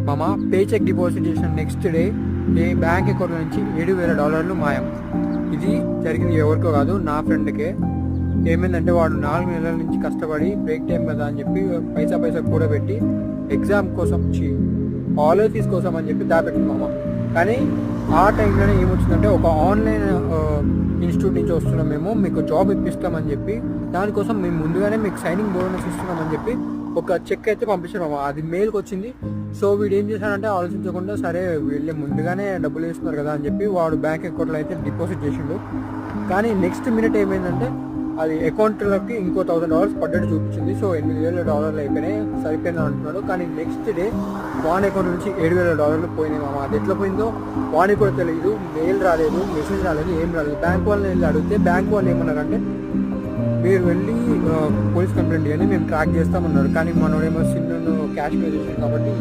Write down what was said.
మామ pay cheque deposit చేసిన next day bank account నుంచి $7,000 మాయం. ఇది జరిగింది ఎవరికో కాదు, నా ఫ్రెండ్కే. ఏమైందంటే వాడు 4 నెలల నుంచి కష్టపడి బ్రేక్ టైం కదా అని చెప్పి పైసా కూడబెట్టి ఎగ్జామ్ కోసం కాలేజ్ ఫీజు కోసం అని చెప్పి దాపెట్టింది మామ. కానీ ఆ టైంలోనే ఏమొచ్చిందంటే ఒక ఆన్లైన్ ఇన్స్టిట్యూట్ నుంచి వస్తున్నాం మేము, మీకు జాబ్ ఇప్పిస్తామని చెప్పి దానికోసం మేము ముందుగానే మీకు సైనింగ్ బోనస్ ఇస్తున్నామని చెప్పి ఒక చెక్ అయితే పంపించారు మామ. అది మెయిల్కి వచ్చింది. సో వీడు ఏం చేశాడంటే ఆలోచించకుండా సరే వీళ్ళే ముందుగానే డబ్బులు వేస్తున్నారు కదా అని చెప్పి వాడు బ్యాంక్ అకౌంట్లో అయితే డిపాజిట్ చేసిండు. కానీ నెక్స్ట్ మినిట్ ఏమైందంటే అది అకౌంట్లోకి ఇంకో $1,000 పడ్డట్టు చూపించింది. సో $8,000 అయిపోయినాయి, సరిపోయింది అంటున్నాడు. కానీ నెక్స్ట్ డే వాన్ అకౌంట్ నుంచి $7,000 పోయినాయి మామ. అది ఎట్లా పోయిందో వానికి కూడా తెలియదు, మెయిల్ రాలేదు, మెసేజ్ రాలేదు, ఏం రాలేదు. బ్యాంక్ వాళ్ళని వెళ్ళి అడిగితే బ్యాంక్ వాళ్ళు ఏమన్నారంటే మీరు వెళ్ళి పోలీస్ కంప్లైంట్ చేయండి, మేము ట్రాక్ చేస్తామన్నారు. కానీ మనోడేమో సిమ్ క్యాష్ పే చేసాం కాబట్టి